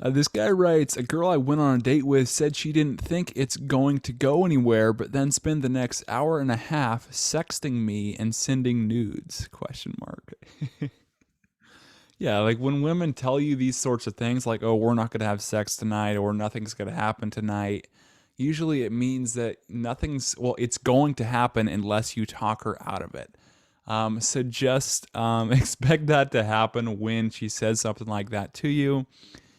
This guy writes, a girl I went on a date with said she didn't think it's going to go anywhere, but then spend the next hour and a half sexting me and sending nudes, question mark. Yeah, like when women tell you these sorts of things, like, oh, we're not going to have sex tonight or nothing's going to happen tonight, usually it means that well, it's going to happen unless you talk her out of it. So just expect that to happen when she says something like that to you.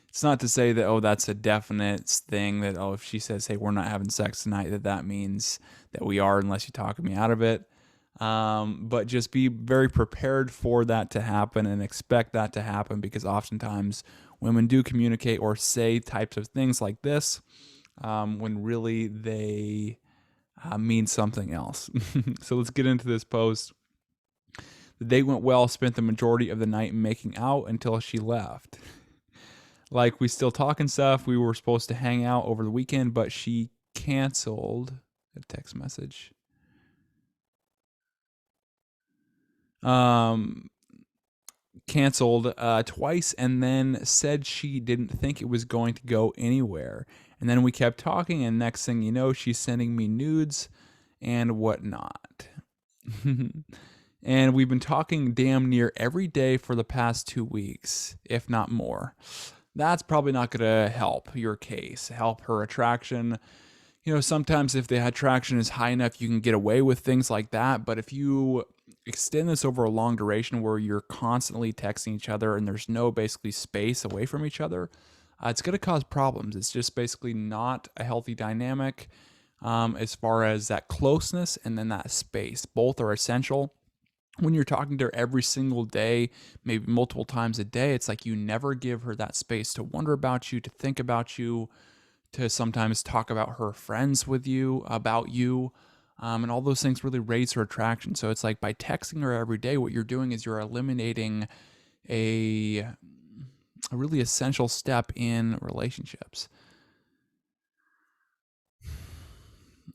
It's not to say that, oh, that's a definite thing that, oh, if she says, hey, we're not having sex tonight, that means that we are unless you talk me out of it. But just be very prepared for that to happen and expect that to happen, because oftentimes women do communicate or say types of things like this when really they mean something else. So let's get into this post. The date went well, spent the majority of the night making out until she left. Like, we still talk and stuff. We were supposed to hang out over the weekend, but she canceled a text message. Um, Canceled twice, and then said she didn't think it was going to go anywhere. And then we kept talking, and next thing you know, she's sending me nudes and whatnot. And we've been talking damn near every day for the past 2 weeks, if not more. That's probably not going to help your case, help her attraction. You know, sometimes if the attraction is high enough, you can get away with things like that. But if you extend this over a long duration where you're constantly texting each other and there's no basically space away from each other, it's going to cause problems. It's just basically not a healthy dynamic as far as that closeness and then that space. Both are essential. When you're talking to her every single day, maybe multiple times a day, it's like you never give her that space to wonder about you, to think about you, to sometimes talk about her friends with you, about you. And all those things really raise her attraction. So it's like by texting her every day, what you're doing is you're eliminating a really essential step in relationships.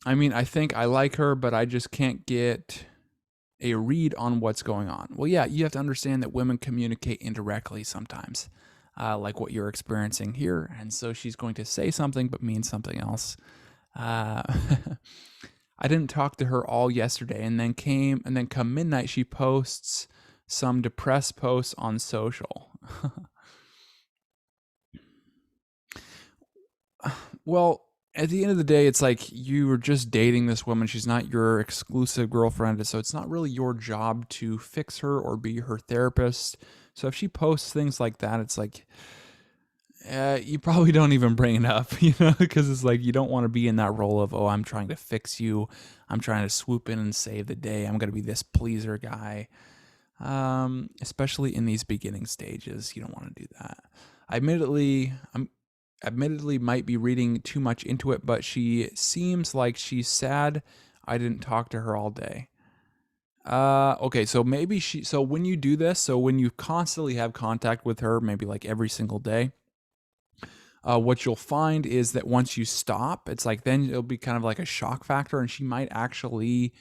I mean, I think I like her, but I just can't get a read on what's going on. Well, yeah, you have to understand that women communicate indirectly sometimes, like what you're experiencing here. And so she's going to say something but mean something else. Uh, I didn't talk to her all yesterday, and then come midnight, she posts some depressed posts on social. Well, at the end of the day, it's like you were just dating this woman. She's not your exclusive girlfriend. So it's not really your job to fix her or be her therapist. So if she posts things like that, it's like, you probably don't even bring it up, because it's like you don't want to be in that role of, oh, I'm trying to fix you. I'm trying to swoop in and save the day. I'm going to be this pleaser guy. Especially in these beginning stages, you don't want to do that. I'm admittedly might be reading too much into it, but she seems like she's sad I didn't talk to her all day. Okay, so so when you do this, so when you constantly have contact with her, maybe like every single day, what you'll find is that once you stop, it's like then it'll be kind of like a shock factor, and she might actually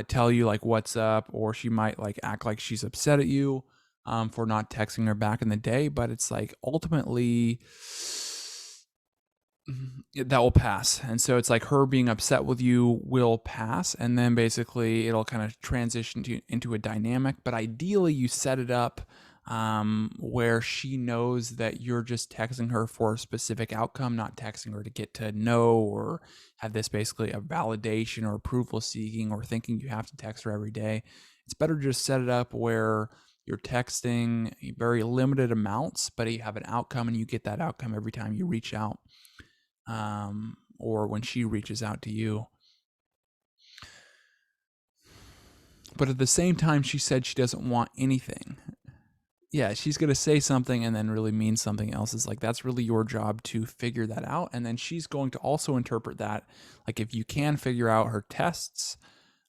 tell you like what's up, or she might like act like she's upset at you for not texting her back in the day. But it's like ultimately that will pass. And so it's like her being upset with you will pass, and then basically it'll kind of transition into a dynamic. But ideally, you set it up where she knows that you're just texting her for a specific outcome, not texting her to get to know or have this basically a validation or approval seeking or thinking you have to text her every day. It's better to just set it up where you're texting very limited amounts, but you have an outcome and you get that outcome every time you reach out, or when she reaches out to you. But at the same time, she said she doesn't want anything. Yeah, she's going to say something and then really mean something else. It's like, that's really your job to figure that out. And then she's going to also interpret that, like, if you can figure out her tests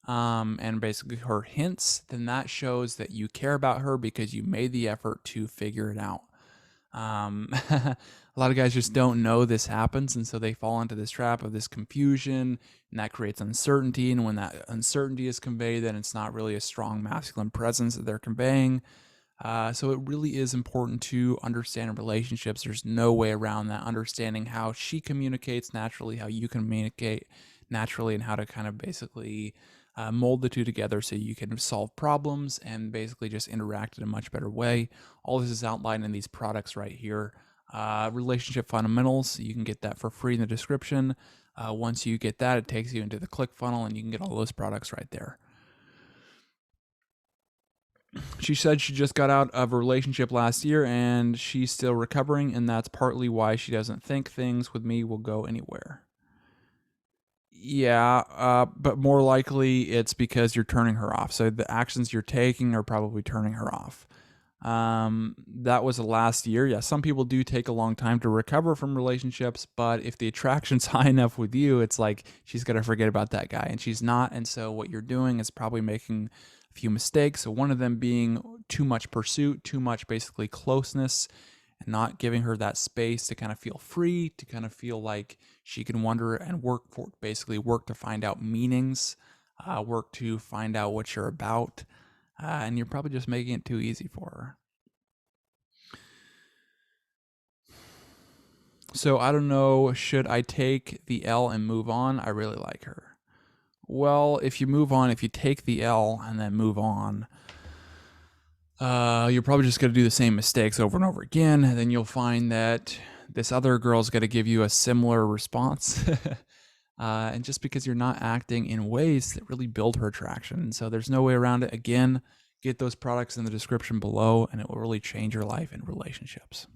and basically her hints, then that shows that you care about her because you made the effort to figure it out. A lot of guys just don't know this happens, and so they fall into this trap of this confusion, and that creates uncertainty. And when that uncertainty is conveyed, then it's not really a strong masculine presence that they're conveying. So it really is important to understand relationships. There's no way around that. Understanding how she communicates naturally, how you communicate naturally, and how to kind of basically mold the two together so you can solve problems and basically just interact in a much better way. All this is outlined in these products right here. Relationship fundamentals, you can get that for free in the description. Once you get that, it takes you into the ClickFunnels, and you can get all those products right there. She said she just got out of a relationship last year and she's still recovering, and that's partly why she doesn't think things with me will go anywhere. Yeah, but more likely it's because you're turning her off. So the actions you're taking are probably turning her off. That was the last year. Yeah, some people do take a long time to recover from relationships, but if the attraction's high enough with you, it's like she's gonna forget about that guy, and she's not. And so what you're doing is probably making a few mistakes. So one of them being too much pursuit, too much basically closeness, and not giving her that space to kind of feel free, to kind of feel like she can wonder and basically work to find out meanings, work to find out what you're about. And you're probably just making it too easy for her. So I don't know, should I take the L and move on? I really like her. Well, if you move on, if you take the L and then move on, you're probably just going to do the same mistakes over and over again. And then you'll find that this other girl's going to give you a similar response. And just because you're not acting in ways that really build her attraction. So there's no way around it. Again, get those products in the description below, and it will really change your life and relationships.